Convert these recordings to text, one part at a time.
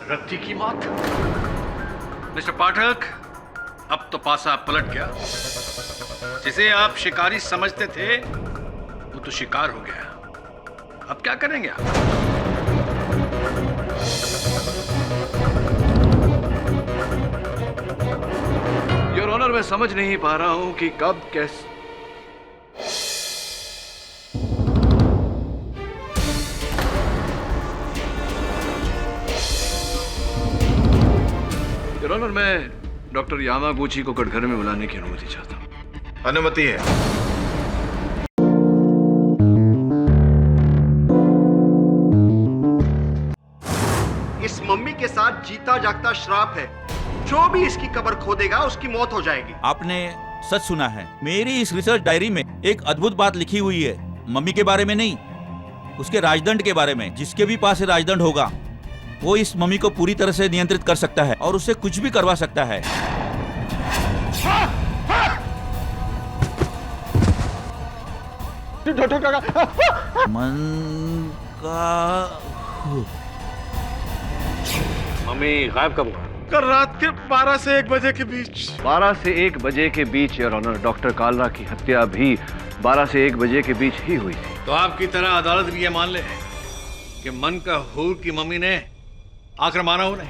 रत्ती की मौत। मिस्टर पाठक, अब तो पासा पलट गया। जिसे आप शिकारी समझते थे वो तो शिकार हो गया। अब क्या करेंगे आप? योर ऑनर, मैं समझ नहीं पा रहा हूं कि कब कैसे। योर ऑनर, मैं डॉक्टर यामागुची को कटघरे में बुलाने की अनुमति चाहता हूं। अनुमति है। इस मम्मी के साथ जीता जागता श्राप है। जो भी इसकी कब्र खोदेगा उसकी मौत हो जाएगी। आपने सच सुना है। मेरी इस रिसर्च डायरी में एक अद्भुत बात लिखी हुई है। मम्मी के बारे में नहीं, उसके राजदंड के बारे में। जिसके भी पास राजदंड होगा वो इस मम्मी को पूरी तरह से नियंत्रित कर सकता है और उससे कुछ भी करवा सकता है। मन का मम्मी गायब कब हुआ? कल रात के 12 से 1 बजे के बीच। 12 से 1 बजे के बीच योर ऑनर। डॉक्टर कालरा की हत्या भी 12 से 1 बजे के बीच ही हुई थी। तो आपकी तरह अदालत भी ये मान ले कि मन का हूर की मम्मी ने आकर मारा हो नहीं।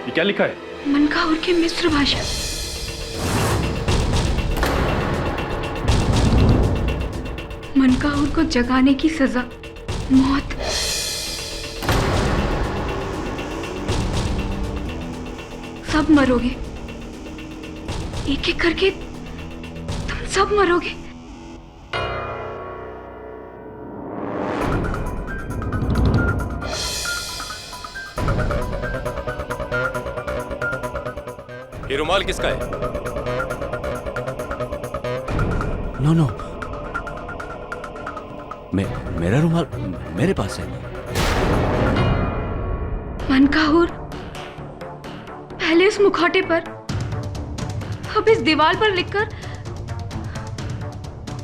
ये क्या लिखा है? मन का हूर की मिस्र भाषा। मन का हूर को जगाने की सजा मौत। सब मरोगे, एक एक करके तुम सब मरोगे। ये रुमाल किसका है? नो, मेरा रुमाल मेरे पास है। मन का हूर पहले उस मुखौटे पर, अब इस दीवार पर लिखकर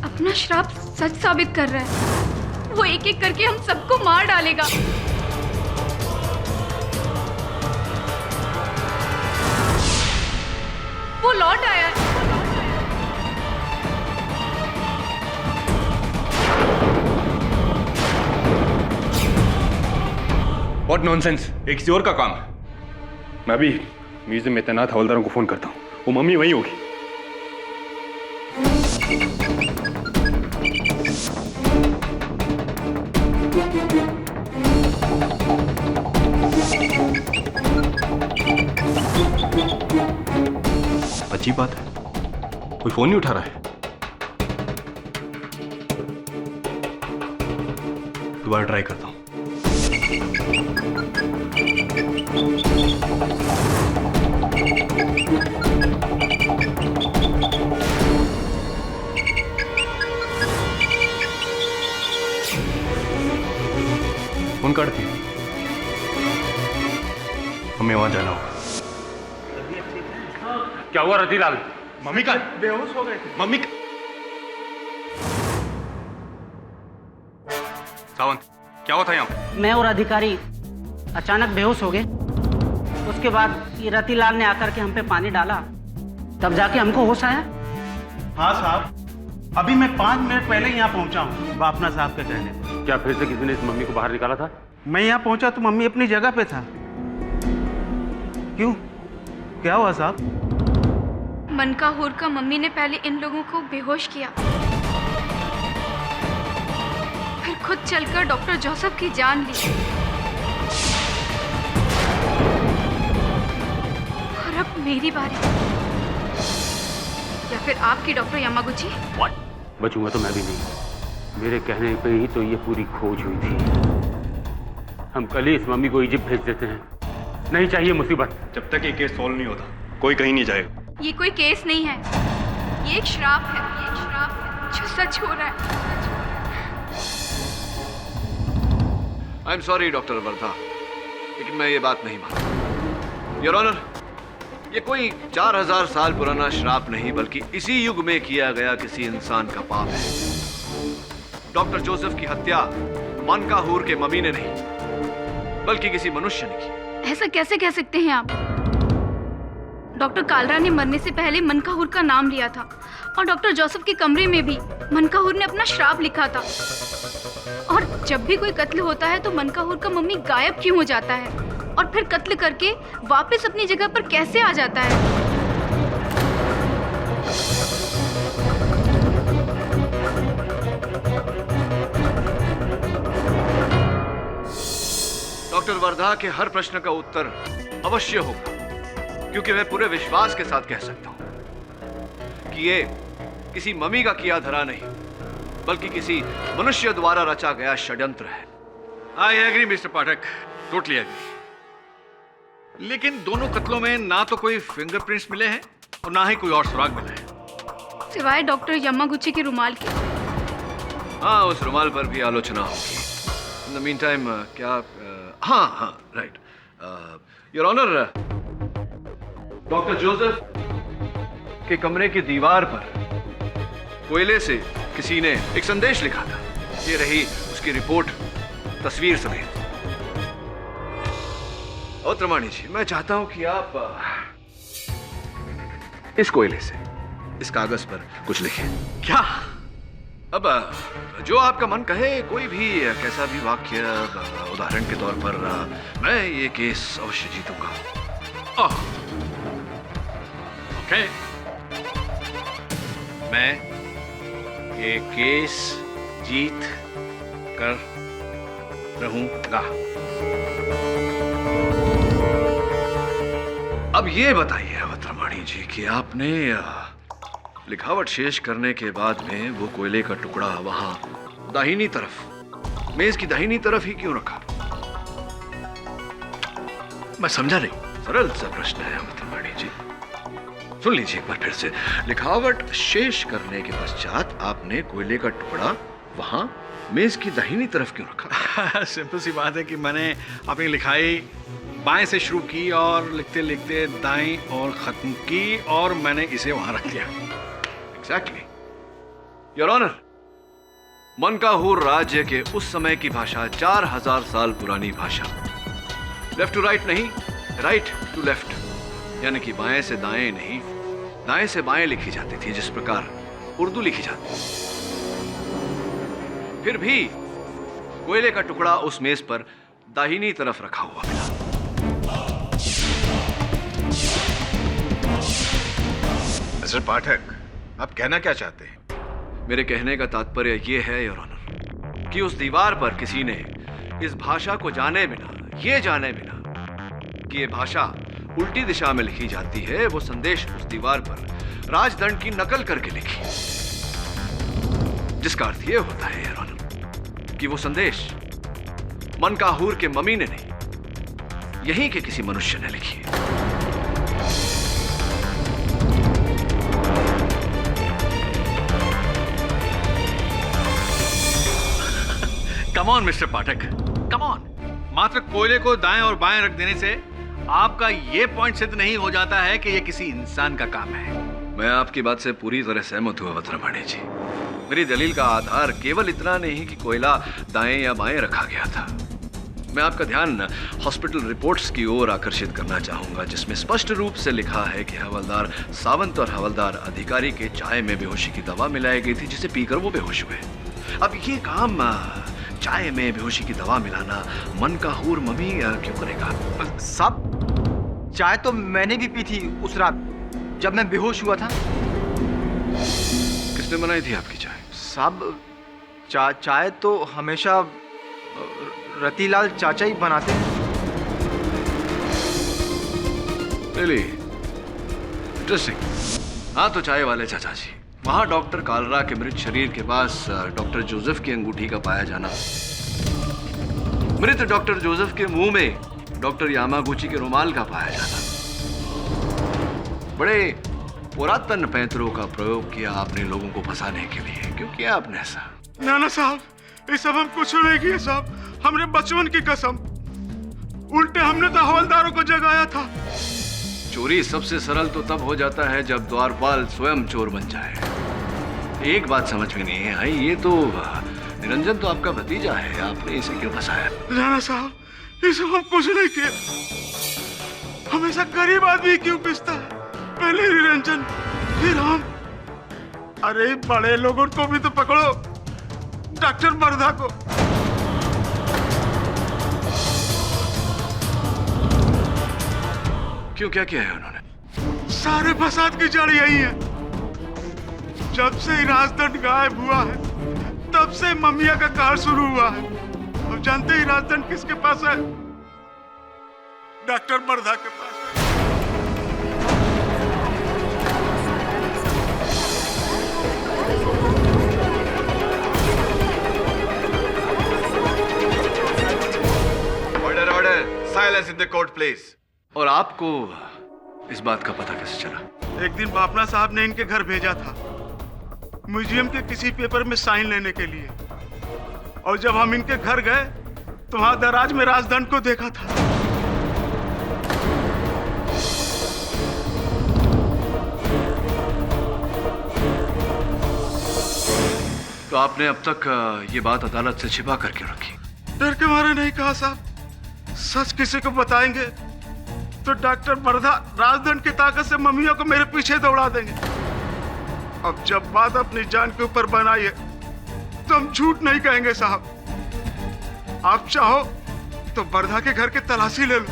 अपना श्राप सच साबित कर रहा है। वो एक एक करके हम सबको मार डालेगा। वो लौट आया है। What nonsense! एक किसी और का काम है। मैं अभी म्यूजियम में तैनात हवलदारों को फोन करता हूँ। वो मम्मी वहीं होगी। अजीब बात है, कोई फोन नहीं उठा रहा है। दोबारा ट्राई करता हूँ। फोन काटती है। हमें वहां जाना होगा। क्या हुआ रतिलाल? मम्मी का बेहोश हो गए। मम्मी का... सावंत, क्या हुआ था यहाँ? मैं और अधिकारी अचानक बेहोश हो गए। उसके बाद ये रतिलाल ने आकर के हम पे पानी डाला, तब जाके हमको होश आया। हाँ साहब, अभी मैं 5 मिनट पहले यहाँ पहुँचा हूँ बापना साहब के कहने पर। क्या फिर से किसी ने इस मम्मी को बाहर निकाला था? मैं यहाँ पहुँचा तो मम्मी अपनी जगह पे था। क्यों, क्या हुआ साहब? मन का हूर का मम्मी ने पहले इन लोगों को बेहोश किया, फिर खुद चलकर डॉक्टर जोसेफ की जान ली, और अब मेरी बारी। या फिर आपकी डॉक्टर यामागुची? बचूंगा तो मैं भी नहीं। मेरे कहने पे ही तो ये पूरी खोज हुई थी। हम कल ही इस मम्मी को इजिप्ट भेज देते हैं। नहीं चाहिए मुसीबत। जब तक ये केस सॉल्व नहीं होता कोई कहीं नहीं जाएगा। ये कोई केस नहीं है, ये एक श्राप है। ये एक श्राप है जो सच हो रहा है। I am sorry doctor Wardha, लेकिन मैं ये बात नहीं मानता। योर ऑनर, ये कोई 4000 साल पुराना श्राप नहीं, बल्कि इसी युग में किया गया किसी इंसान का पाप है। डॉक्टर जोसेफ की हत्या मनकाहूर के मम्मी ने नहीं बल्कि किसी मनुष्य ने की। ऐसा कैसे कह सकते हैं आप? डॉक्टर कालरा ने मरने से पहले मनकाहूर का नाम लिया था और डॉक्टर जोसेफ के कमरे में भी मनकाहूर ने अपना श्राप लिखा था। और जब भी कोई कत्ल होता है तो मनकाहूर का मम्मी गायब क्यों हो जाता है और फिर कत्ल करके वापस अपनी जगह पर कैसे आ जाता है? डॉक्टर वर्धा के हर प्रश्न का उत्तर अवश्य होगा, क्योंकि मैं पूरे विश्वास के साथ कह सकता हूं कि ये किसी मम्मी का किया धरा नहीं बल्कि किसी मनुष्य द्वारा रचा गया षड्यंत्र है। I agree mister Pathak, totally agree. लेकिन दोनों कत्लों में ना तो कोई फिंगरप्रिंट्स मिले हैं और ना ही कोई और सुराग मिला है, सिवाय डॉक्टर यमागुची के रुमाल के। हाँ, उस रुमाल पर भी आलोचना होगी। इन द मीन टाइम क्या हाँ right your honour, doctor Joseph के कमरे की दीवार पर कोयले से किसी ने एक संदेश लिखा था। ये रही उसकी रिपोर्ट तस्वीर समेत। और त्रमाणी जी, मैं चाहता हूं कि आप इस कोयले से इस कागज पर कुछ लिखें। क्या? अब जो आपका मन कहे, कोई भी कैसा भी वाक्य, उदाहरण के तौर पर मैं ये केस अवश्य जीतूंगा। ओके, मैं ये केस जीत कर रहूंगा। अब ये बताइए अवतरमणि जी कि आपने लिखावट शेष करने के बाद में वो कोयले का टुकड़ा वहां दाहिनी तरफ, मेज की दाहिनी तरफ ही क्यों रखा? मैं समझा नहीं। सरल सा प्रश्न है अवतरमणि जी, सुन लीजिए एक बार फिर से। लिखावट शेष करने के पश्चात आपने कोयले का टुकड़ा वहां मेज की दाहिनी तरफ क्यों रखा? सिंपल सी बात है कि मैंने अपनी लिखाई बाएं से शुरू की और लिखते लिखते दाएं और खत्म की और मैंने इसे वहां रख दिया। एग्जैक्टली योर ऑनर, मनकाहूर राज्य के उस समय की भाषा 4000 साल पुरानी भाषा, लेफ्ट टू राइट नहीं, राइट टू लेफ्ट, यानी कि बाएं से दाएं नहीं, दाएं से बाएं लिखी जाती थी, जिस प्रकार उर्दू लिखी जाती। फिर भी कोयले का टुकड़ा उस मेज पर दाहिनी तरफ रखा हुआ मिला। मिस्टर पाठक, आप कहना क्या चाहते हैं? मेरे कहने का तात्पर्य यह है योर ऑनर कि उस दीवार पर किसी ने इस भाषा को जाने बिना, ये जाने बिना कि ये भाषा उल्टी दिशा में लिखी जाती है, वो संदेश उस दीवार पर राजदंड की नकल करके लिखी, जिसका अर्थ यह होता है योर ऑनर कि वो संदेश मनकाहूर के मम्मी ने नहीं, यहीं के किसी मनुष्य ने लिखी है। Come on mister Pathak, come on. मात्र कोयले को दाएं और बाएं रख देने से आपका यह पॉइंट सिद्ध नहीं हो जाता है कि यह किसी इंसान का काम है। मैं आपकी बात से पूरी तरह सहमत हूं अवतरमणि जी। मेरी दलील का आधार केवल इतना नहीं कि कोयला दाएं या बाएं रखा गया था। मैं आपका ध्यान हॉस्पिटल रिपोर्ट्स की ओर आकर्षित करना चाहूंगा, जिसमें स्पष्ट रूप से लिखा है कि हवलदार सावंत और हवलदार अधिकारी के चाय में बेहोशी की दवा मिलाई गई थी, जिसे पीकर वो बेहोश हुए। अब ये काम चाय में बेहोशी की दवा मिलाना मनकाहूर मम्मी क्यों करेगा? साहब, चाय तो मैंने भी पी थी उस रात जब मैं बेहोश हुआ था। किसने बनाई थी आपकी चाय? साहब, चाय तो हमेशा रतीलाल चाचा ही बनाते हैं। Really? Interesting. हाँ, तो चाय वाले चाचा जी, वहां डॉक्टर कालरा के मृत शरीर के पास डॉक्टर जोसेफ की अंगूठी का पाया जाना, मृत डॉक्टर जोसेफ के मुंह में डॉक्टर यामागुची के रुमाल का पाया जाना, बड़े पुरातन पैंतरों का प्रयोग किया आपने लोगों को फंसाने के लिए। क्यों किया आपने ऐसा? ना साहब, ये सब हम कुछ नहीं किए साहब, हमने बचपन की कसम, उल्टे हमने तो हवलदारों को जगाया था। चोरी सबसे सरल तो तब हो जाता है जब द्वारपाल स्वयं चोर बन जाए। एक बात समझ में नहीं आई, ये तो निरंजन तो आपका भतीजा है, आपने इसे क्यों फंसाया? राणा साहब, ये सब हम कुछ नहीं किए। हमेशा गरीब आदमी क्यों पिसता है? पहले निरंजन, फिर हम। अरे बड़े लोगों को भी तो पकड़ो, डॉक्टर वर्धा को। क्यों, क्या किया है उन्होंने? सारे फसाद की जड़ यही है। जब से ही राजदंड गायब हुआ है, तब से ममिया का कहर शुरू हुआ है। अब जानते ही राजदंड किसके पास है? डॉक्टर वर्धा के पास है। Order, order, silence in the court please. और आपको इस बात का पता कैसे चला? एक दिन बापना साहब ने इनके घर भेजा था, म्यूजियम के किसी पेपर में साइन लेने के लिए। और जब हम इनके घर गए तो वहां दराज में राजदंड को देखा था। तो आपने अब तक ये बात अदालत से छिपा करके रखी? डर के मारे नहीं कहा साहब। सच किसी को बताएंगे तो डॉक्टर वर्धा राजदंड की ताकत से मम्मियों को मेरे पीछे दौड़ा देंगे। अब जब बात अपनी जान के ऊपर बनाई है तो हम झूठ नहीं कहेंगे साहब। आप चाहो तो वर्धा के घर की तलाशी ले लो।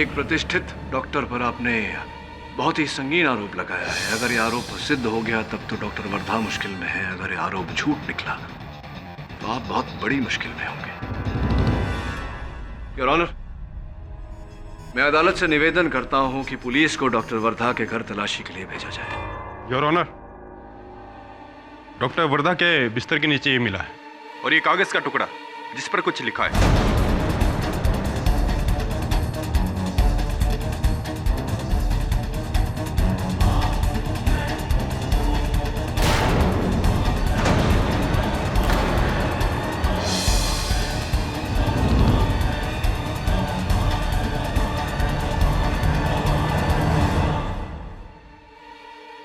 एक प्रतिष्ठित डॉक्टर पर आपने बहुत ही संगीन आरोप लगाया है। अगर ये आरोप सिद्ध हो गया तब तो डॉक्टर वर्धा मुश्किल में है। अगर ये आरोप झूठ निकला तो आप बहुत बड़ी मुश्किल में होंगे। योर ऑनर, मैं अदालत से निवेदन करता हूं कि पुलिस को डॉक्टर वर्धा के घर तलाशी के लिए भेजा जाए। योर ऑनर, डॉक्टर वर्धा के बिस्तर के नीचे ये मिला है, और ये कागज का टुकड़ा जिस पर कुछ लिखा है।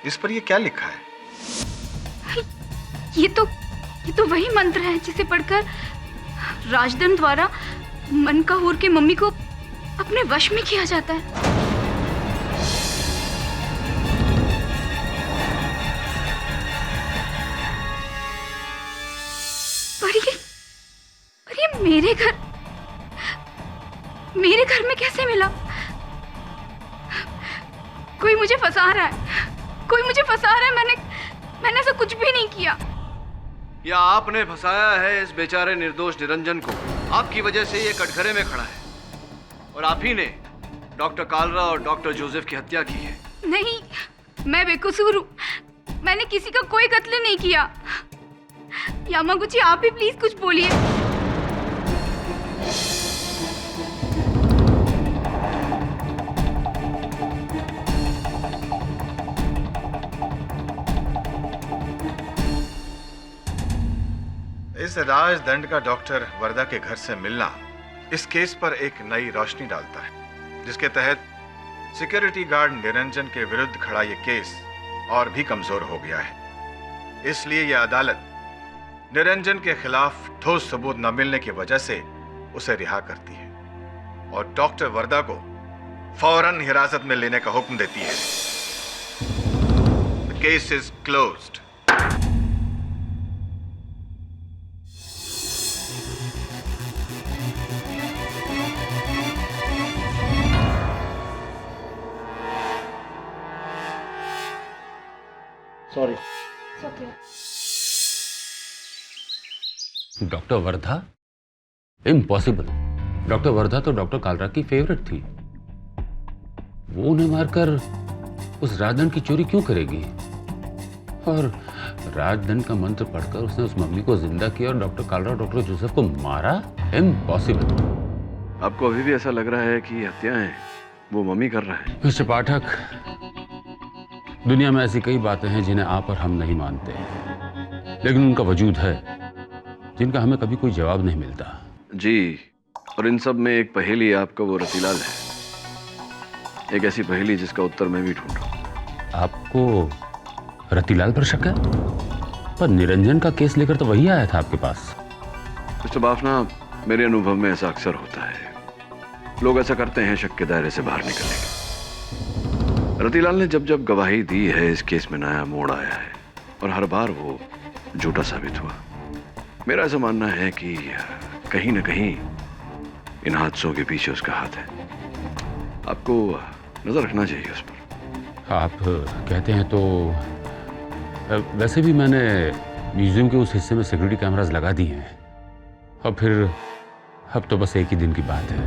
इस पर ये क्या लिखा है? ये तो वही मंत्र है जिसे पढ़कर राजदंड द्वारा मनकाहूर के मम्मी को अपने वश में किया जाता है। पर ये मेरे घर में कैसे मिला? कोई मुझे फंसा रहा है, कोई मुझे फंसा रहा है। मैंने ऐसा कुछ भी नहीं किया। या आपने फंसाया है इस बेचारे निर्दोष निरंजन को। आपकी वजह से ये कटघरे में खड़ा है और आप ही ने डॉक्टर कालरा और डॉक्टर जोसेफ की हत्या की है। नहीं, मैं बेकसूर हूँ। मैंने किसी का कोई कत्ल नहीं किया। यामागुची, आप ही प्लीज कुछ बोलिए। इस राजदंड का डॉक्टर वर्धा के घर से मिलना इस केस पर एक नई रोशनी डालता है, जिसके तहत सिक्योरिटी गार्ड निरंजन के विरुद्ध खड़ा यह केस और भी कमजोर हो गया है। इसलिए यह अदालत निरंजन के खिलाफ ठोस सबूत न मिलने की वजह से उसे रिहा करती है और डॉक्टर वर्धा को फौरन हिरासत में लेने का हुक्म देती है। The case is closed. Sorry. Doctor Wardha? Impossible. Doctor Wardha तो डॉक्टर कालरा की फेवरेट थी। वो उन्हें मारकर उस राजदंड की चोरी क्यों करेगी? और राजदंड का मंत्र पढ़कर उसने उस मम्मी को जिंदा किया और डॉक्टर कालरा और डॉक्टर जोसेफ को मारा? इम्पॉसिबल। आपको अभी भी ऐसा लग रहा है कि हत्याएं वो मम्मी कर रहा है? मिस्टर पाठक, दुनिया में ऐसी कई बातें हैं जिन्हें आप और हम नहीं मानते, लेकिन उनका वजूद है जिनका हमें कभी कोई जवाब नहीं मिलता। जी, और इन सब में एक पहेली आपका वो रतीलाल है। एक ऐसी पहेली जिसका उत्तर मैं भी ढूंढ रहा हूं। आपको रतीलाल पर शक है? पर निरंजन का केस लेकर तो वही आया था आपके पास। मिस्टर बाफना, मेरे अनुभव में ऐसा अक्सर होता है। लोग ऐसा करते हैं शक के दायरे से बाहर निकलने के। रतिलाल ने जब जब गवाही दी है, इस केस में नया मोड़ आया है और हर बार वो झूठा साबित हुआ। मेरा ऐसा मानना है कि कहीं ना कहीं इन हादसों के पीछे उसका हाथ है। आपको नजर रखना चाहिए उस पर। आप कहते हैं तो वैसे भी मैंने म्यूजियम के उस हिस्से में सिक्योरिटी कैमरास लगा दिए हैं और फिर अब तो बस एक ही दिन की बात है।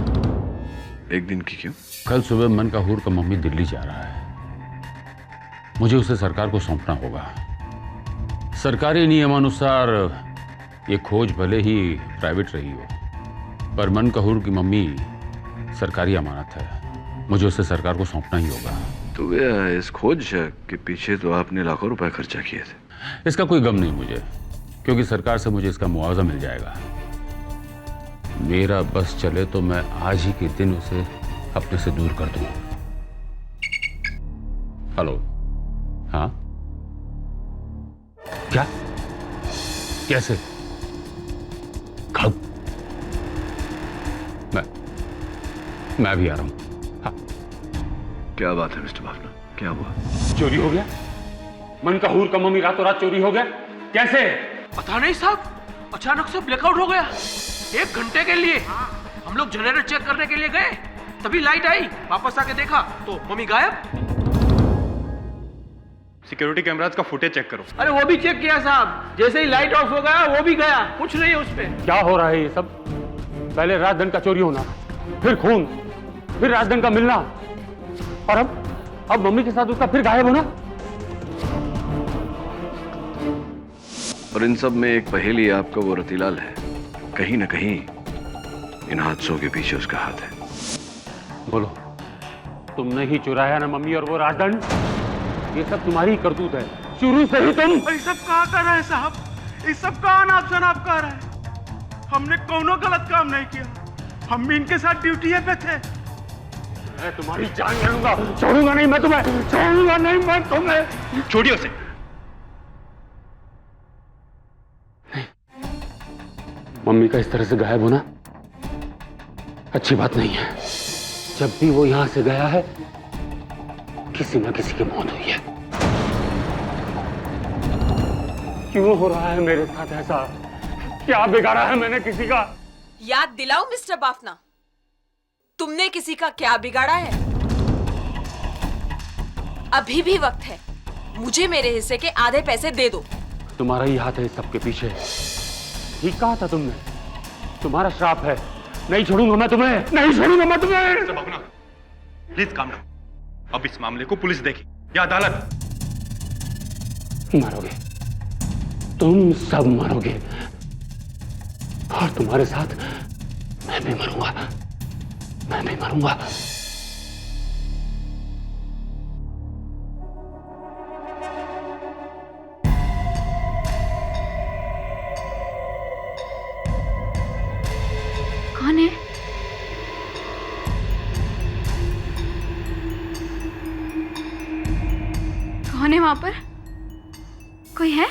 एक दिन की क्यों? कल सुबह मनकाहूर का मम्मी दिल्ली जा रहा है। मुझे उसे सरकार को सौंपना होगा। सरकारी नियमानुसार ये खोज भले ही प्राइवेट रही हो, पर मनकाहूर की मम्मी सरकारी अमानत है। मुझे उसे सरकार को सौंपना ही होगा। तो इस खोज के पीछे तो आपने लाखों रुपए खर्चा किए थे। इसका कोई गम नहीं मुझे, क्योंकि सरकार से मुझे इसका मुआवजा मिल जाएगा। मेरा बस चले तो मैं आज ही के दिन उसे अपने से दूर कर दूं। हेलो, हाँ, क्या, कैसे, कब? मैं भी आ रहा हूं। हाँ। क्या बात है मिस्टर बाफना, क्या हुआ? चोरी हो गया? मनकाहूर का मम्मी रातों रात चोरी हो गया? कैसे? पता नहीं साहब, अचानक से ब्लैकआउट हो गया। 1 घंटे के लिए हम लोग जनरेटर चेक करने के लिए गए, तभी लाइट आई। वापस आके देखा तो मम्मी गायब। सिक्योरिटी कैमरास का फुटेज चेक करो। अरे वो भी चेक किया साहब, जैसे ही लाइट ऑफ हो गया वो भी गया, कुछ नहीं है उस पे। क्या हो रहा है ये सब? पहले राजधन का चोरी होना, फिर खून, फिर राजधन का मिलना, और अब मम्मी के साथ उसका फिर गायब होना। और इन सब में एक पहेली आपका वो रतिलाल है। कहीं ना कहीं इन हादसों के पीछे उसका हाथ है। बोलो, तुमने ही चुराया ना मम्मी और वो राजदंड? ये सब तुम्हारी करतूत है, शुरू से ही तुम। ये सब कहाँ कर रहे हैं साहब? ये सब कहाँ नाप शनाप कर रहे हैं? हमने कोनो गलत काम नहीं किया। हम भी इनके साथ ड्यूटी पे थे। मैं तुम्हारी जान ले लूंगा, छोड़ूंगा नहीं मैं तुम्हें, छोड़ूंगा नहीं मैं तुम्हें। छोड़िए उसे। मम्मी का इस तरह से गायब होना अच्छी बात नहीं है। जब भी वो यहां से गया है, किसी न किसी की मौत हुई है। क्यों हो रहा है मेरे साथ ऐसा? क्या बिगाड़ा है मैंने किसी का? याद दिलाओ मिस्टर बाफना, तुमने किसी का क्या बिगाड़ा है? अभी भी वक्त है, मुझे मेरे हिस्से के आधे पैसे दे दो। तुम्हारा ही हाथ है इस सबके पीछे। ठीक कहा था तुमने, तुम्हारा श्राप है। नहीं छोड़ूंगा मैं तुम्हें, नहीं छोड़ूंगा मैं तुम्हें। Please calm down. अब इस मामले को पुलिस देखे या अदालत। मरोगे, तुम सब मरोगे, और तुम्हारे साथ मैं भी मरूंगा, मैं भी मरूंगा। कौन है? कौन है वहां पर? कोई है?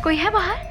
कोई है बाहर?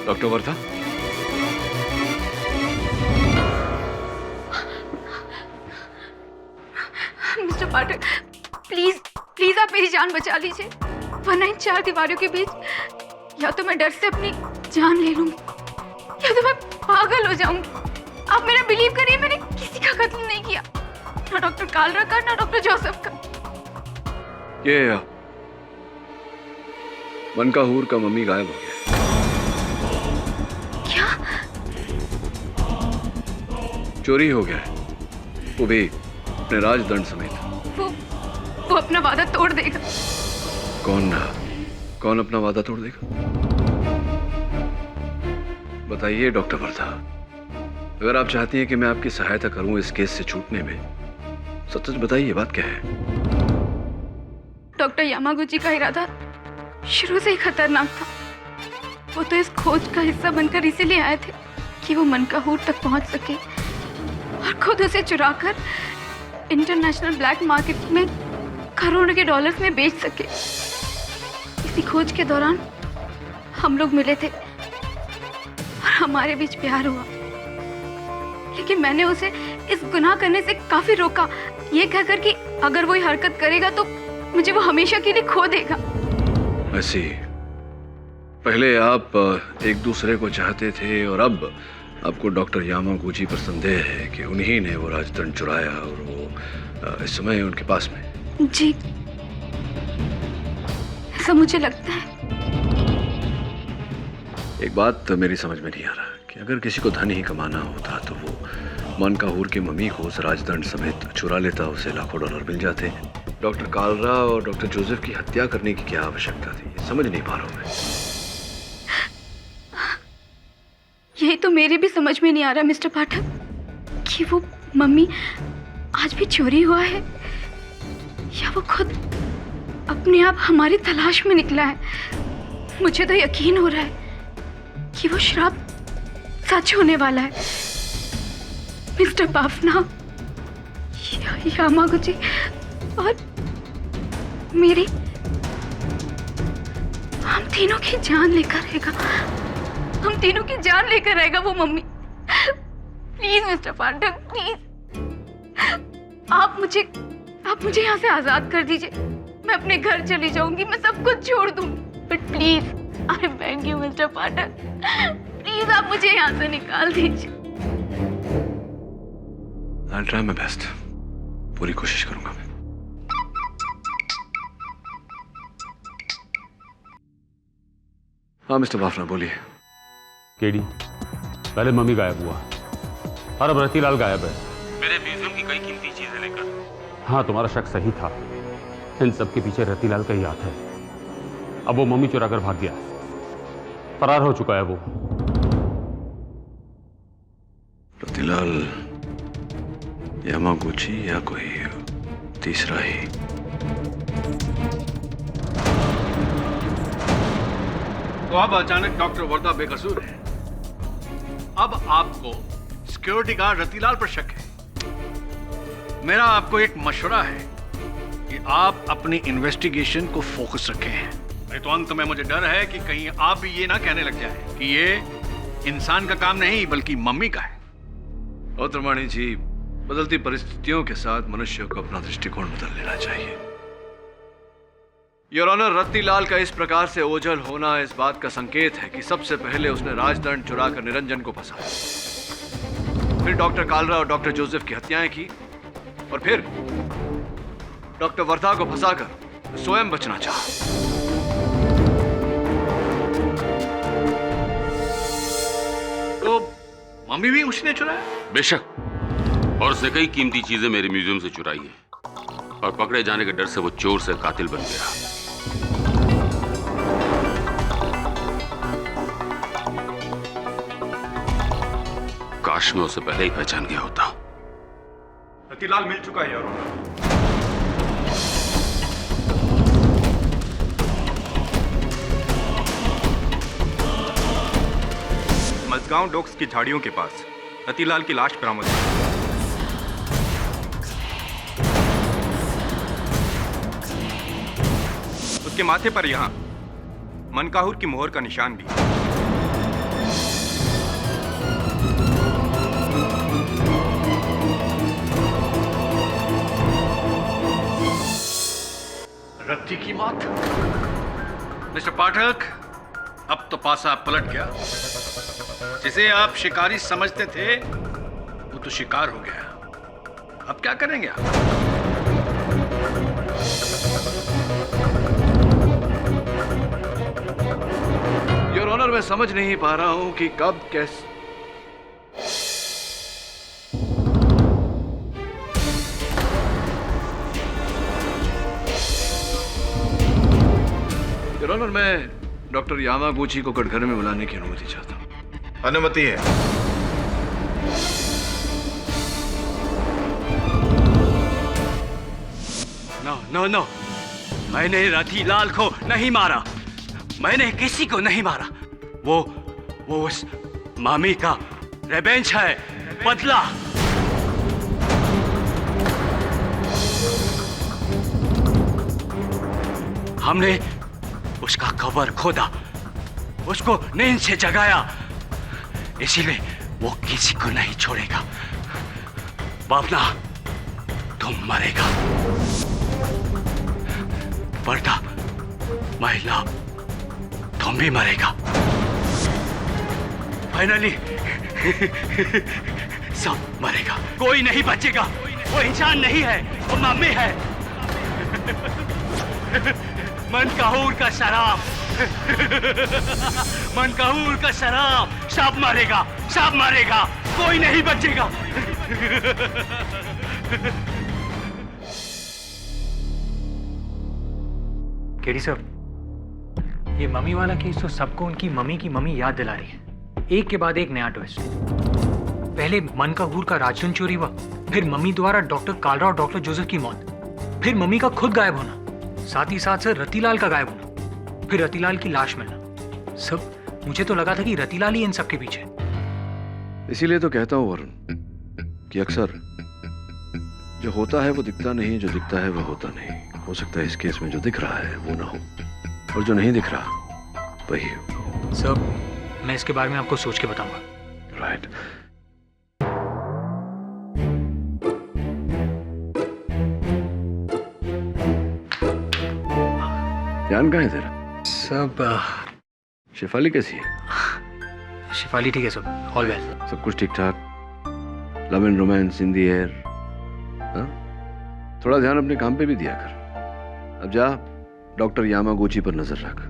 Doctor Wardha, mister Pathak, please please आप मेरी जान बचा लीजिए, वरना इन चार दीवारों के बीच या तो मैं डर से अपनी जान ले लूंगी या तो मैं पागल हो जाऊंगी। आप मेरा बिलीव करिए, मैंने किसी का कत्ल नहीं किया, ना डॉक्टर कालरा का ना डॉक्टर जोसेफ का। ये मनकाहूर का मम्मी गायब हो गया। क्या? चोरी हो गया है, वो भी अपने राजदंड समेत। वो अपना वादा तोड़ देगा। कौन अपना वादा तोड़ देगा? बताइए डॉक्टर वर्धा, अगर आप चाहती हैं कि मैं आपकी सहायता करूं इस केस से छूटने में, सच सच बताइए, बात क्या है? डॉक्टर यामागुची का इरादा शुरू से ही खतरनाक था। वो तो इस खोज का हिस्सा बनकर इसीलिए आए थे कि वो मनकाहूर तक पहुंच सके और खुद उसे चुराकर इंटरनेशनल ब्लैक मार्केट में करोड़ों के डॉलर्स में बेच सके। इसी खोज के दौरान हम लोग मिले थे और हमारे बीच प्यार हुआ, लेकिन मैंने उसे इस गुनाह करने से काफी रोका, ये कहकर कि अगर वो ये हरकत करेगा तो मुझे वो हमेशा के लिए खो देगा। ऐसी पहले आप एक दूसरे को चाहते थे और अब आपको डॉक्टर यामागुची पर संदेह है कि उन्हीं ने वो राजदंड चुराया और वो इस समय उनके पास में। जी, ऐसा मुझे लगता है। एक बात मेरी समझ में नहीं आ रहा कि अगर किसी को धन ही कमाना होता तो वो मनकाहूर की मम्मी को उस राजदंड समेत चुरा लेता, उसे लाखों डॉलर मिल जाते। डॉक्टर कालरा और डॉक्टर जोसेफ की हत्या करने की क्या आवश्यकता थी, ये समझ नहीं पा रहा हूं मैं। यही तो मेरे भी समझ में नहीं आ रहा मिस्टर पाठक कि वो मम्मी आज भी चोरी हुआ है या वो खुद अपने आप हमारी तलाश में निकला है। मुझे तो यकीन हो रहा है कि वो श्राप सच होने वाला है। मिस्टर बाफना, यामागुची और मेरी, हम तीनों की जान लेकर आएगा, हम तीनों की जान लेकर आएगा वो mummy. Please mister Pathak, please आप मुझे यहाँ से आजाद कर दीजिए। मैं अपने घर चली जाऊंगी, मैं सब कुछ छोड़ दूंगी, but please I beg you mister Pathak, please आप मुझे यहाँ से निकाल दीजिए। I'll try my best, पूरी कोशिश करूंगा मैं। हाँ मिस्टर बाफना, बोलिए। केडी, पहले मम्मी गायब हुआ और अब रतीलाल गायब है, मेरे म्यूजियम की कई कीमती चीजें लेकर। हाँ, तुम्हारा शक सही था, इन सब के पीछे रतीलाल का ही हाथ है। अब वो मम्मी चुरा कर भाग गया, फरार हो चुका है वो। रतीलाल, यामागुची या कोई तीसरा ही? तो अब अचानक डॉक्टर वर्धा बेकसूर है। अब आपको सिक्योरिटी गार्ड रतीलाल पर शक है। मेरा आपको एक मशवरा है कि आप अपनी इन्वेस्टिगेशन को फोकस रखें। नहीं तो अंत में मुझे डर है कि कहीं आप भी ये ना कहने लग जाए कि ये इंसान का काम नहीं बल्कि मम्मी का है। और त्रिमाणी जी, बदलती परिस्थितियों के साथ मनुष्य को अपना दृष्टिकोण बदल लेना चाहिए। योर ऑनर, रतीलाल का इस प्रकार से ओझल होना इस बात का संकेत है कि सबसे पहले उसने राजदंड चुराकर निरंजन को फंसाया, फिर डॉक्टर कालरा और डॉक्टर जोसेफ की हत्याएं की और फिर डॉक्टर वर्धा को फंसाकर स्वयं बचना चाहा। तो मम्मी भी उसने चुराया? बेशक, और उसने कई कीमती चीजें मेरे म्यूजियम से चुराई हैं और पकड़े जाने के डर से वो चोर से कातिल बन गया। काश मैं उसे पहले ही पहचान गया होता। रतीलाल मिल चुका है यार। मजगांव डॉक्स की झाड़ियों के पास रतीलाल की लाश बरामद हुई। उसके माथे पर यहां मनकाहूर की मोहर का निशान भी। रत्ती की मौत। मिस्टर पाठक, अब तो पासा पलट गया। जिसे आप शिकारी समझते थे वो तो शिकार हो गया। अब क्या करेंगे आप? योर ऑनर, मैं समझ नहीं पा रहा हूं कि कब कैसे। योर ऑनर, मैं डॉक्टर यामागुची को कटघरे में बुलाने की अनुमति चाहता हूं। अनुमति है। नो नो नो, मैंने रतिलाल को नहीं मारा। मैंने किसी को नहीं मारा। वो उस मामी का रिवेंज है, बदला। हमने उसका कबर खोदा, उसको नींद से जगाया, इसीलिए वो किसी को नहीं छोड़ेगा। बाबना, तुम मरेगा। वर्दा, महिला, तुम भी मरेगा। फाइनली सब मरेगा, कोई नहीं बचेगा। वो इंसान नहीं है, वो मम्मी है। मनकाहूर का शराब, मनकाहूर का शराब। सब मरेगा, सब मरेगा, कोई नहीं बचेगा। केडी साहब, ये मम्मी वाला केस तो सबको उनकी मम्मी की मम्मी याद दिला रही है। एक के बाद एक नया ट्विस्ट। पहले मनकाहूर का राजन चोरी हुआ, फिर मम्मी द्वारा डॉक्टर कालरा और डॉक्टर जोसेफ की मौत, फिर मम्मी का खुद गायब होना, साथ ही साथ सर रतिलाल का गायब होना, फिर रतिलाल की लाश मिलना। सब मुझे तो लगा था कि रतिलाल ही इन सब के पीछे। इसीलिए तो कहता हूं वरुण कि अक्सर जो होता है वो दिखता नहीं, जो दिखता है वो होता नहीं। हो सकता है इस केस में जो दिख रहा है वो ना हो, और जो नहीं दिख रहा वही हो। सर, मैं इसके बारे में आपको सोच के बताऊंगा। राइट। ध्यान कहाँ है तेरा? सब शेफाली कैसी है? शेफाली ठीक है सब, ऑल वेल। सब कुछ ठीक ठाक? Love and romance in the air? थोड़ा ध्यान अपने काम पे भी दिया कर। अब जा डॉक्टर यामागुची पर नजर रख।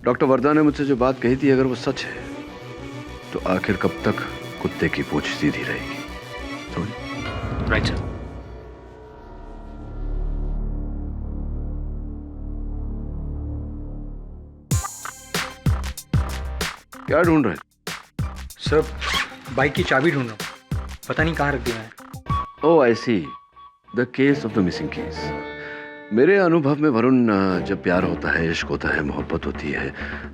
डॉक्टर वर्दा ने मुझसे जो बात कही थी, अगर वो सच है तो आखिर कब तक कुत्ते की पूंछ सीधी रहेगी? Right sir. क्या ढूंढ रहे? सर, बाइक की चाबी ढूंढ रहा हूँ, पता नहीं कहाँ रख दिया है। Oh I see, the case of the missing case. मेरे अनुभव में वरुण, जब प्यार होता है, इश्क होता है, मोहब्बत होती है,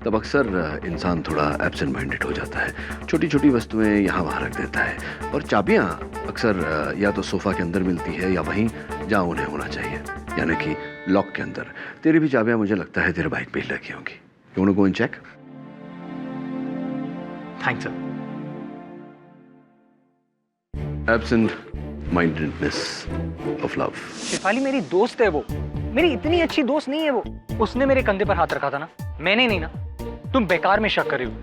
तब अक्सर इंसान थोड़ा एब्सेंट माइंडेड हो जाता है। छोटी छोटी वस्तुएं यहाँ वहाँ रख देता है, और चाबियाँ अक्सर या तो सोफा के अंदर मिलती है या वहीं जहाँ उन्हें होना चाहिए, यानी कि लॉक के अंदर। तेरी भी चाबियाँ मुझे लगता है तेरे बाइक पे ही लगी होंगी। You want to go and check? Thanks sir. Absent mindedness of love. Shefali मेरी दोस्त है, वो मेरी इतनी अच्छी दोस्त नहीं है वो। उसने मेरे कंधे पर हाथ रखा था ना, मैंने नहीं ना। तुम बेकार में शक कर रही हो।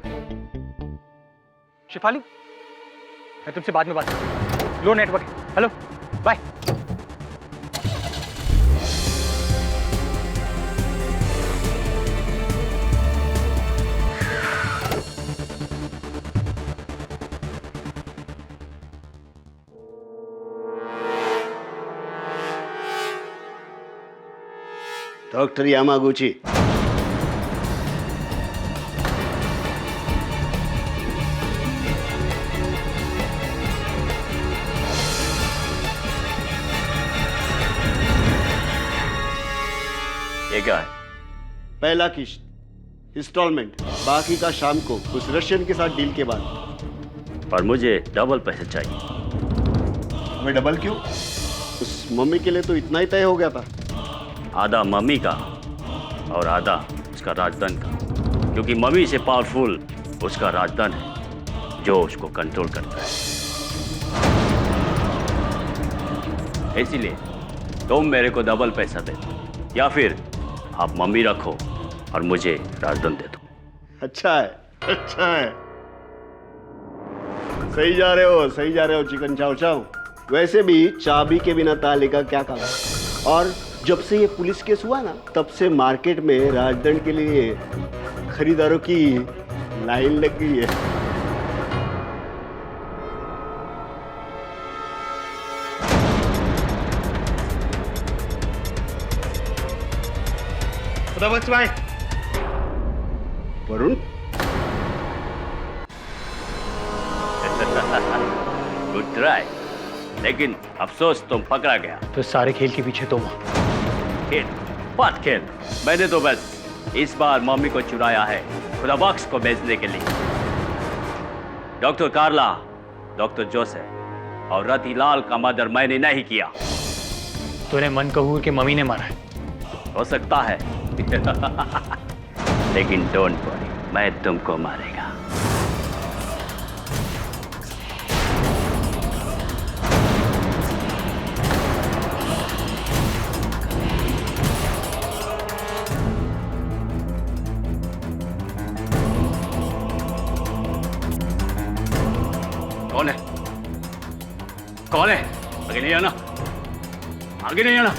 शेफाली, मैं तुमसे बाद में बात करता हूं। Low network. Hello, bye. Doctor Yamaguchi, ये क्या है? पहला किस्त इंस्टॉलमेंट, बाकी का शाम को उस रशियन के साथ डील के बाद। पर मुझे डबल पैसे चाहिए। हमें डबल क्यों? उस मम्मी के लिए तो इतना ही तय हो गया था। आधा मम्मी का और आधा उसका राजधन का, क्योंकि मम्मी से पावरफुल उसका राजधन है जो उसको कंट्रोल करता है। इसीलिए तुम मेरे को डबल पैसा दे। या फिर आप मम्मी रखो और मुझे राजदंड दे दो। अच्छा है, अच्छा है। सही जा रहे हो चिकन चाव चाव। वैसे भी चाबी के बिना ताले का क्या काम। और जब से ये पुलिस केस हुआ ना, तब से मार्केट में राजदंड के लिए खरीदारों की लाइन लग गई है। भाई वरुण, गुड ट्राई, लेकिन अफसोस तुम पकड़ा गया। तो सारे खेल के पीछे तुम। खेल बात खेल, मैंने तो बस इस बार मम्मी को चुराया है खुदा बख्श को बेचने के लिए। डॉक्टर कार्ला, डॉक्टर जोसेफ और रतिलाल का मर्डर मैंने नहीं किया। तूने मनकहूर के मम्मी ने मारा है। हो सकता है लेकिन डोंट वरी, मैं तुमको मारेगा। कौन है? कौन है? आगे नहीं आना, आगे नहीं आना।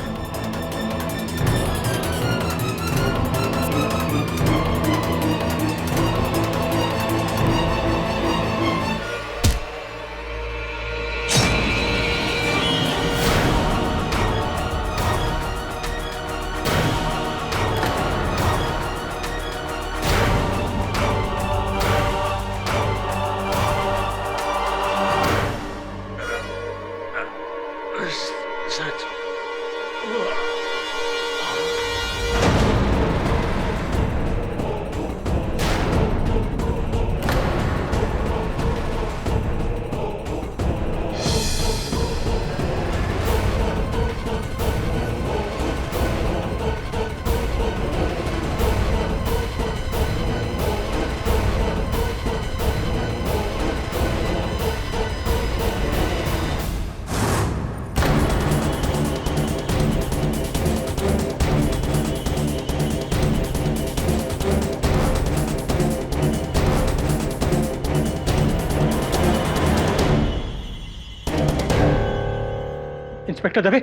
इंस्पेक्टर दवे,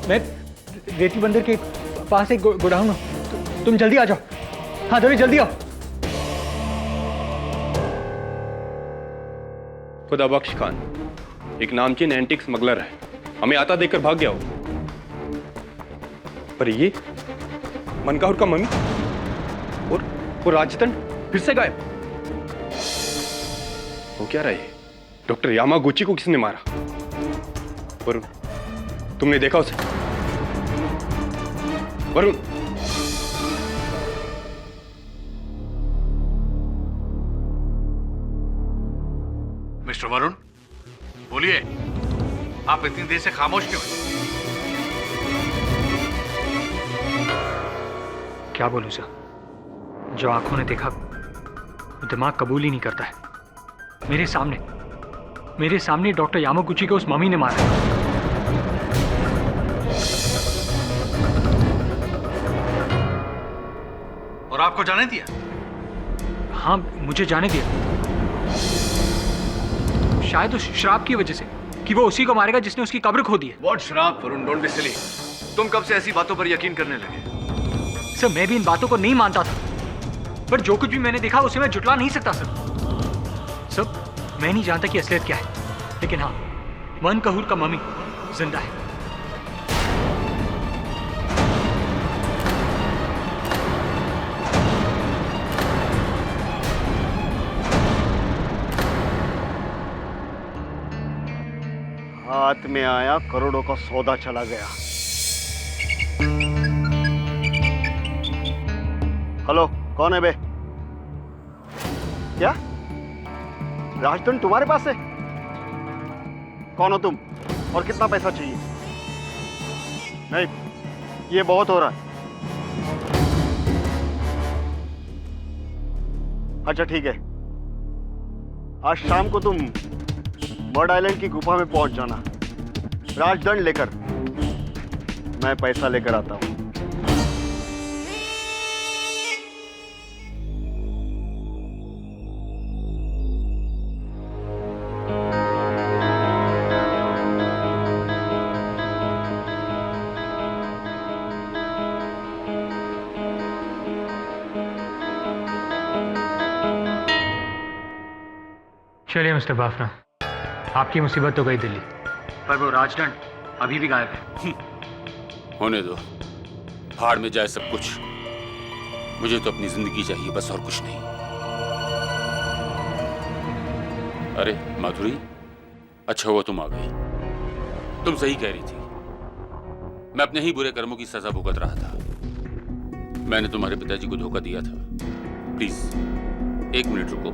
मैं रेती बंदर के पास एक गोडाउन हूं, तुम जल्दी आ जाओ। हाँ दवे, जल्दी आओ। खुदा बख्श खान एक नामचीन एंटिक स्मगलर है, हमें आता देखकर भाग गया हो। पर ये मनकाहुर का मम्मी और वो राजदंड फिर से गायब। वो क्या रहा है? डॉक्टर यामागुची को किसने मारा? वरुण, तुमने देखा उसे? वरुण, मिस्टर वरुण, बोलिए, आप इतनी देर से खामोश क्यों हैं? क्या बोलूं सर, जो आंखों ने देखा वो दिमाग कबूल ही नहीं करता है। मेरे सामने डॉक्टर यामागुची को उस मम्मी ने मारा। और आपको जाने दिया? हाँ, मुझे जाने दिया। शायद उस श्राप की वजह से कि वो उसी को मारेगा जिसने उसकी कब्र खो दी है। व्हाट श्राप? Varun, don't be silly. तुम कब से ऐसी बातों पर यकीन करने लगे? सर, मैं भी इन बातों को नहीं मानता था, पर जो कुछ भी मैंने देखा उसे मैं जुटला नहीं सकता सर। सर, मैं नहीं जानता कि असलियत क्या है, लेकिन हाँ, मनकहूर का मम्मी जिंदा है। हाथ में आया करोड़ों का सौदा चला गया। हेलो, कौन है बे? क्या राजदंड तुम्हारे पास है? कौन हो तुम और कितना पैसा चाहिए? नहीं, ये बहुत हो रहा है। अच्छा ठीक है, आज शाम को तुम बर्ड आइलैंड की गुफा में पहुंच जाना, राजदंड लेकर। मैं पैसा लेकर आता हूं। चलिए मिस्टर बाफना, आपकी मुसीबत तो गई दिल्ली, पर वो राजदंड अभी भी गायब है। होने दो, भाड़ में जाए सब कुछ। मुझे तो अपनी जिंदगी चाहिए बस, और कुछ नहीं। अरे माधुरी, अच्छा हुआ तुम आ गई। तुम सही कह रही थी, मैं अपने ही बुरे कर्मों की सजा भुगत रहा था। मैंने तुम्हारे पिताजी को धोखा दिया था। प्लीज 1 मिनट रुको।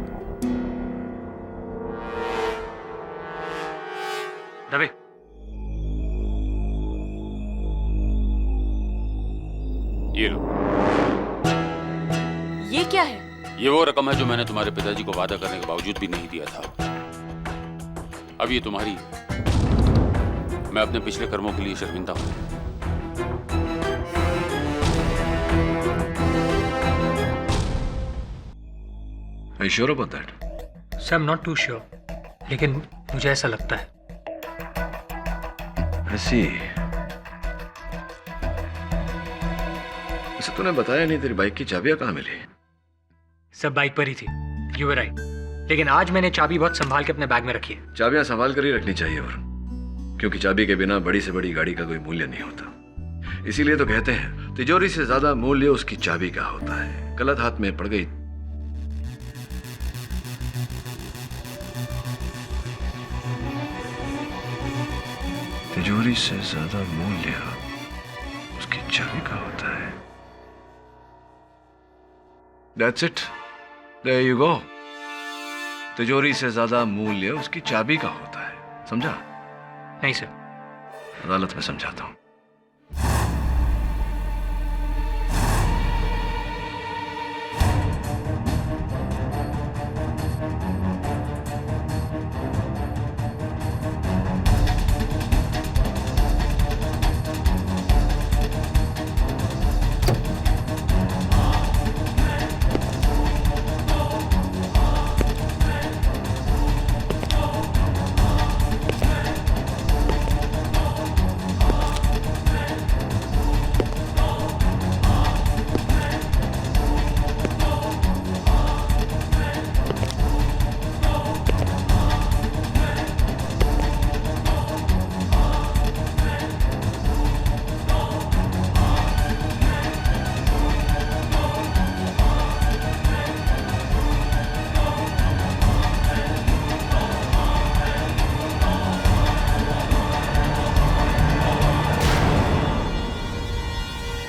दबे। ये लो। ये क्या है? ये वो रकम है जो मैंने तुम्हारे पिताजी को वादा करने के बावजूद भी नहीं दिया था। अब ये तुम्हारी है। मैं अपने पिछले कर्मों के लिए शर्मिंदा हूं। Are you sure about that? Sir, I'm not too sure, लेकिन मुझे ऐसा लगता है। ऐसी वैसे तूने बताया नहीं, तेरी बाइक की चाबियां कहाँ मिली? सब बाइक पर ही थी। You were right, लेकिन आज मैंने चाबी बहुत संभाल के अपने बैग में रखी है। चाबियां संभाल कर ही रखनी चाहिए वरुण, क्योंकि चाबी के बिना बड़ी से बड़ी गाड़ी का कोई मूल्य नहीं होता। इसीलिए तो कहते हैं तिजोरी से ज्यादा मूल्य उसकी चाबी का होता है। गलत हाथ में पड़ गई तिजोरी से ज्यादा मूल्य उसकी चाबी का होता है। That's it. There you go. तिजोरी से ज्यादा मूल्य उसकी चाबी का होता है। समझा? नहीं सर। अदालत में समझाता हूं।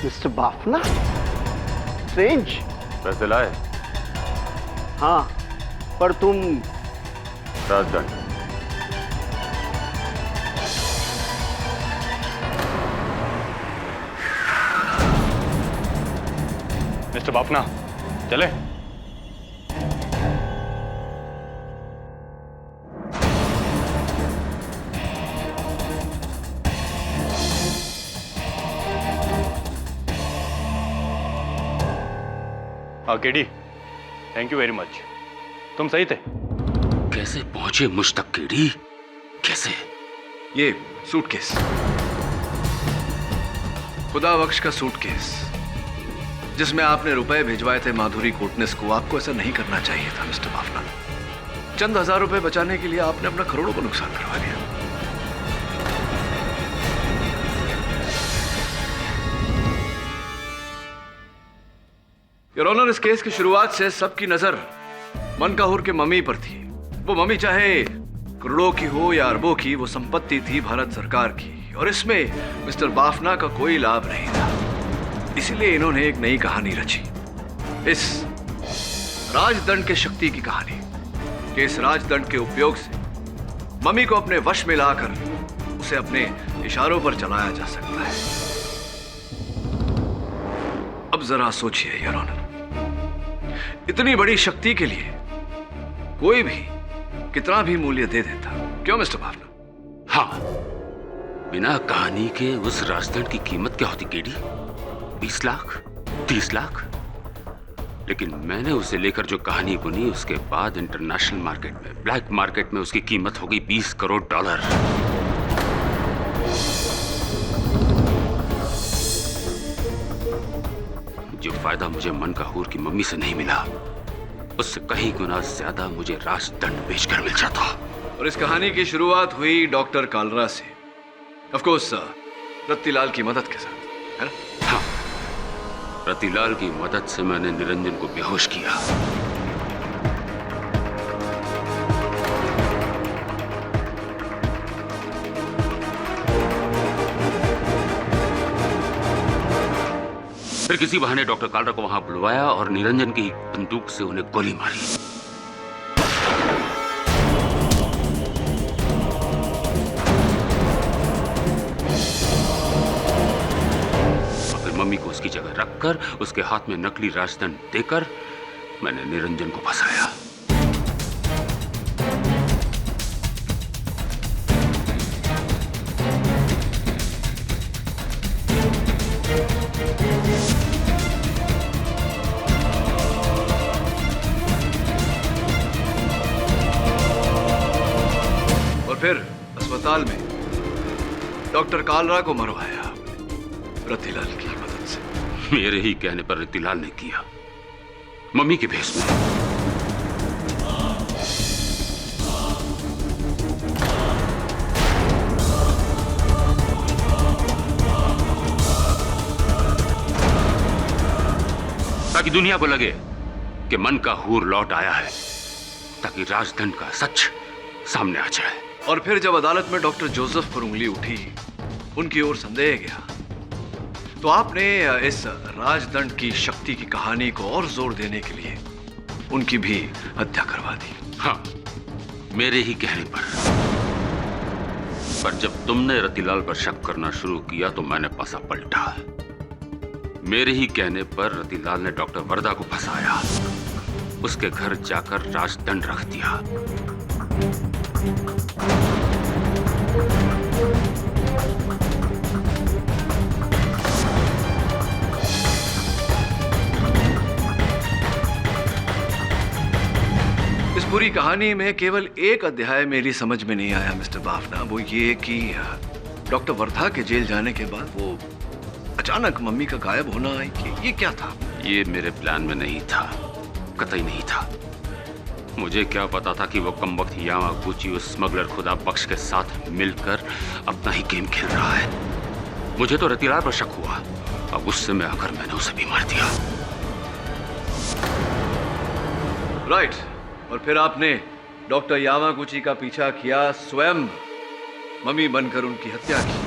Mister Bafna, strange. पैसे लाए? हाँ, पर तुम राजदंड। मिस्टर बाफना, चले? हाँ KD, thank you very much. तुम सही थे। कैसे पहुंचे मुझ तक केडी? कैसे? ये सूटकेस, खुदा बख्श का सूटकेस, जिसमें आपने रुपए भिजवाए थे माधुरी कोटनेस को। आपको ऐसा नहीं करना चाहिए था मिस्टर बाफना। चंद हजार रुपए बचाने के लिए आपने अपना करोड़ों का नुकसान करवा लिया। योर ऑनर, इस केस की शुरुआत से सबकी नजर मनकाहुर के मम्मी पर थी। वो मम्मी चाहे करोड़ों की हो या अरबों की, वो संपत्ति थी भारत सरकार की, और इसमें मिस्टर बाफना का कोई लाभ नहीं था। इसीलिए इन्होंने एक नई कहानी रची, इस राजदंड के शक्ति की कहानी, कि इस राजदंड के उपयोग से मम्मी को अपने वश में लाकर उसे अपने इशारों पर चलाया जा सकता है। अब जरा सोचिए योर ऑनर, इतनी बड़ी शक्ति के लिए कोई भी कितना भी मूल्य दे देता। क्यों मिस्टर बाफना? हाँ, बिना कहानी के उस राजदंड की कीमत क्या होती केडी? 20 लाख, 30 लाख? लेकिन मैंने उसे लेकर जो कहानी बुनी, उसके बाद इंटरनेशनल मार्केट में, ब्लैक मार्केट में उसकी कीमत हो गई $20 करोड़। जो फायदा मुझे मनकाहूर की मम्मी से नहीं मिला, उससे कहीं गुना ज्यादा मुझे राजदंड बेचकर मिल जाता। और इस कहानी की शुरुआत हुई डॉक्टर कालरा से, ऑफ कोर्स रत्तीलाल की मदद के साथ, है ना? हाँ, रतिलाल की मदद से मैंने निरंजन को बेहोश किया। फिर किसी बहाने डॉक्टर कालरा को वहां बुलवाया और निरंजन की बंदूक से उन्हें गोली मारी। और फिर मम्मी को उसकी जगह रखकर उसके हाथ में नकली राजदंड देकर मैंने निरंजन को फंसाया। फिर अस्पताल में डॉक्टर कालरा को मरवाया रतिलाल की मदद से। मेरे ही कहने पर रतिलाल ने किया, मम्मी के भेष में। ताकि दुनिया को लगे कि मन का हूर लौट आया है, ताकि राजदंड का सच सामने आ जाए। और फिर जब अदालत में डॉक्टर जोसेफ पर उंगली उठी, उनकी ओर संदेह गया, तो आपने इस राजदंड की शक्ति की कहानी को और जोर देने के लिए उनकी भी हत्या करवा दी। हाँ, मेरे ही कहने पर जब तुमने रतिलाल पर शक करना शुरू किया तो मैंने पासा पलटा। मेरे ही कहने पर रतिलाल ने डॉक्टर वर्दा को फंसाया, उसके घर जाकर राजदंड रख दिया। इस पूरी कहानी में केवल एक अध्याय मेरी समझ में नहीं आया मिस्टर बाफना, वो ये कि डॉक्टर वर्धा के जेल जाने के बाद वो अचानक मम्मी का गायब होना, ये क्या था? ये मेरे प्लान में नहीं था, कतई नहीं था। मुझे क्या पता था कि वो कमबख्त यामागुची उस स्मगलर खुदा बख्श के साथ मिलकर अपना ही गेम खेल रहा है। मुझे तो रतिलाल पर शक हुआ, अब गुस्से में आकर मैंने उसे भी मार दिया। राइट, और फिर आपने डॉक्टर यामागुची का पीछा किया, स्वयं मम्मी बनकर उनकी हत्या की।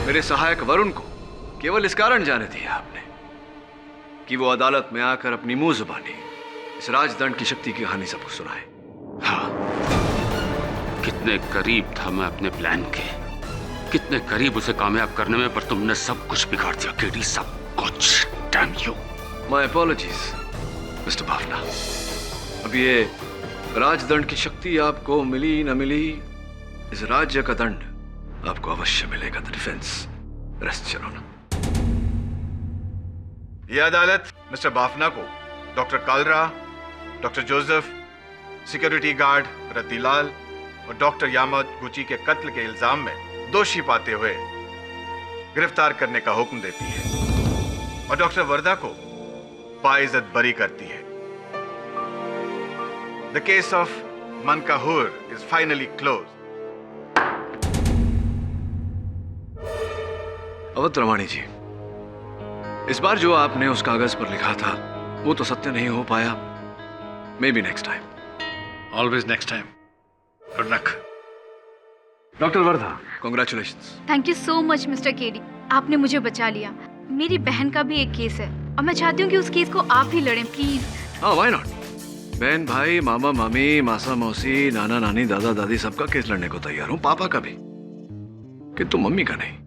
मेरे सहायक वरुण को केवल इस कारण जाने दिया आपने कि वो अदालत में आकर अपनी मुंह जुबानी इस राजदंड की शक्ति की कहानी सबको सुनाए। हाँ, कितने करीब था मैं अपने प्लान के, कितने करीब उसे कामयाब करने में, पर तुमने सब कुछ बिगाड़ दिया केडी, सब कुछ। Damn you. My apologies mister Bafna. अब ये राजदंड की शक्ति आपको मिली न मिली, इस राज्य का दंड आपको अवश्य मिलेगा। The defence rest your honour. यह अदालत मिस्टर बाफना को doctor Kalra, doctor Joseph, security guard Ratilal और डॉक्टर यामागुची के कत्ल के इल्जाम में दोषी पाते हुए गिरफ्तार करने का हुक्म देती है और डॉक्टर वर्दा को बाइज्जत बरी करती है। द केस ऑफ मनकाहूर is finally close. Awadh ji, इस बार जो आपने उस कागज पर लिखा था वो तो सत्य नहीं हो पाया। May be next time. Always next time. Good luck doctor Wardha, congratulations. Thank you so much mister KD, आपने मुझे बचा लिया। मेरी बहन का भी एक केस है और मैं चाहती हूँ कि उस केस को आप ही लड़ें, प्लीज। हाँ, व्हाई नॉट। बहन भाई, मामा मामी, मासा मौसी, नाना नानी, दादा दादी सबका केस लड़ने को तैयार हूँ, पापा का भी, किंतु मम्मी का नहीं।